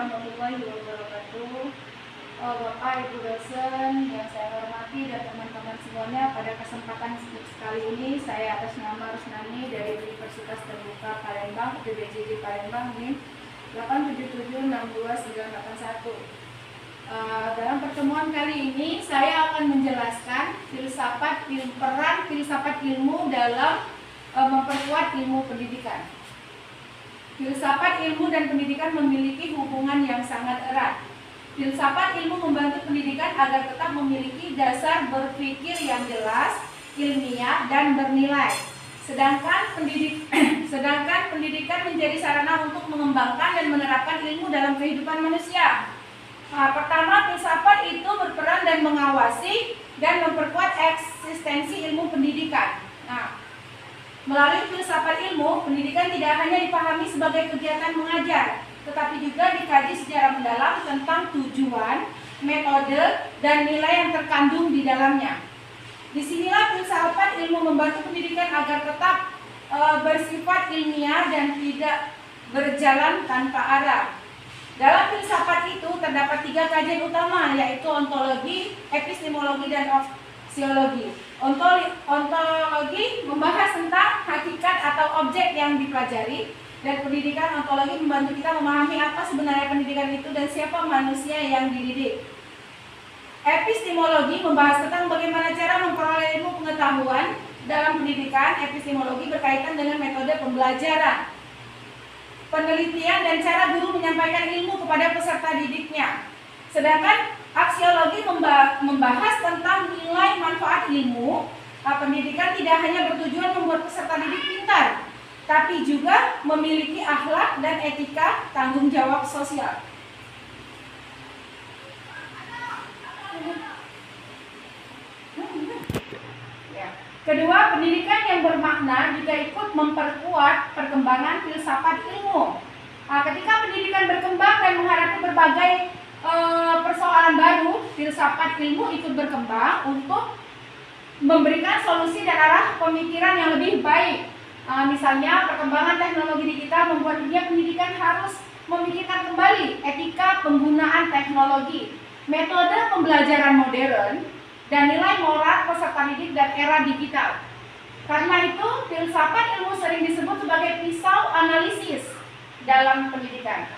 warahmatullahi wabarakatuh. Bapak, Ibu dosen yang saya hormati dan teman-teman semuanya, pada kesempatan sekali ini saya atas nama Rusnani dari Universitas Terbuka Palembang, UPBJJ Palembang NIM 8776291. Dalam pertemuan kali ini saya akan menjelaskan peran filsafat ilmu dalam memperkuat ilmu pendidikan. Filsafat ilmu dan pendidikan memiliki hubungan yang sangat erat. Filsafat ilmu membantu pendidikan agar tetap memiliki dasar berpikir yang jelas, ilmiah, dan bernilai. Sedangkan pendidikan menjadi sarana untuk mengembangkan dan menerapkan ilmu dalam kehidupan manusia. Pertama, filsafat itu berperan dan mengawasi dan memperkuat eksistensi ilmu pendidikan. Melalui filsafat ilmu, pendidikan tidak hanya dipahami sebagai kegiatan mengajar, tetapi juga dikaji secara mendalam tentang tujuan, metode, dan nilai yang terkandung di dalamnya. Disinilah filsafat ilmu membantu pendidikan agar tetap bersifat ilmiah dan tidak berjalan tanpa arah. Dalam filsafat itu terdapat 3 kajian utama, yaitu ontologi, epistemologi, dan aksiologi. Ontologi membahas tentang hakikat atau objek yang dipelajari, dan pendidikan ontologi membantu kita memahami apa sebenarnya pendidikan itu dan siapa manusia yang dididik. Epistemologi membahas tentang bagaimana cara memperoleh ilmu pengetahuan dalam pendidikan. Epistemologi berkaitan dengan metode pembelajaran, penelitian, dan cara guru menyampaikan ilmu kepada peserta didiknya. Sedangkan aksiologi membahas tentang nilai manfaat ilmu. Pendidikan tidak hanya bertujuan membuat peserta didik pintar, tapi juga memiliki akhlak dan etika tanggung jawab sosial. Kedua, pendidikan yang bermakna juga ikut memperkuat perkembangan filsafat ilmu. Ketika pendidikan berkembang dan menghadapi berbagai persoalan baru, filsafat ilmu ikut berkembang untuk memberikan solusi dan arah pemikiran yang lebih baik. Misalnya, perkembangan teknologi digital membuat dunia pendidikan harus memikirkan kembali etika penggunaan teknologi, metode pembelajaran modern, dan nilai moral peserta didik dan era digital. Karena itu, filsafat ilmu sering disebut sebagai pisau analisis dalam pendidikan.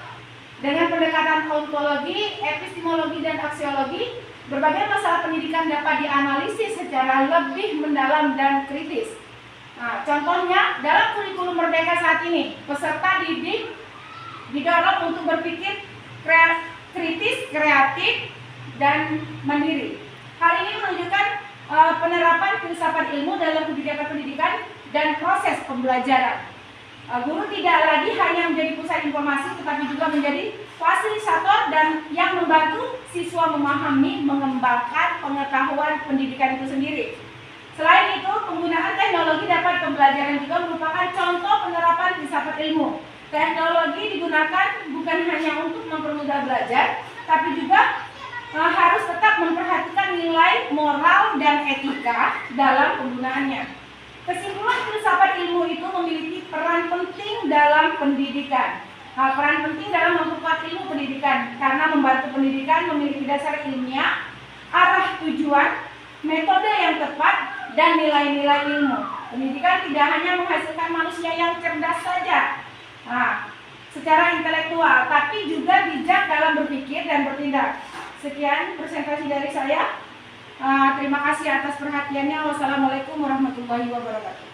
Dengan pendekatan ontologi, epistemologi, dan aksiologi, berbagai masalah pendidikan dapat dianalisis secara lebih mendalam dan kritis. Contohnya, dalam kurikulum Merdeka saat ini, peserta didik didorong untuk berpikir kritis, kreatif, dan mandiri. Hal ini menunjukkan penerapan filsafat ilmu dalam kebijakan pendidikan dan proses pembelajaran. Guru tidak lagi hanya menjadi pusat informasi, tetapi juga menjadi fasilitator dan yang membantu siswa memahami, mengembangkan pengetahuan pendidikan itu sendiri. Selain itu, penggunaan teknologi dapat pembelajaran juga merupakan contoh penerapan filsafat ilmu. Teknologi digunakan bukan hanya untuk mempermudah belajar, tapi juga harus tetap memperhatikan nilai moral dan etika dalam penggunaannya. Kesimpulan filsafat ilmu itu memiliki peran penting dalam pendidikan. Peran penting dalam memperkuat ilmu pendidikan karena membantu pendidikan memiliki dasar ilmiah, arah tujuan, metode yang tepat, dan nilai-nilai ilmu. Pendidikan tidak hanya menghasilkan manusia yang cerdas saja secara intelektual, tapi juga bijak dalam berpikir dan bertindak. Sekian presentasi dari saya. Terima kasih atas perhatiannya. Wassalamualaikum warahmatullahi wabarakatuh.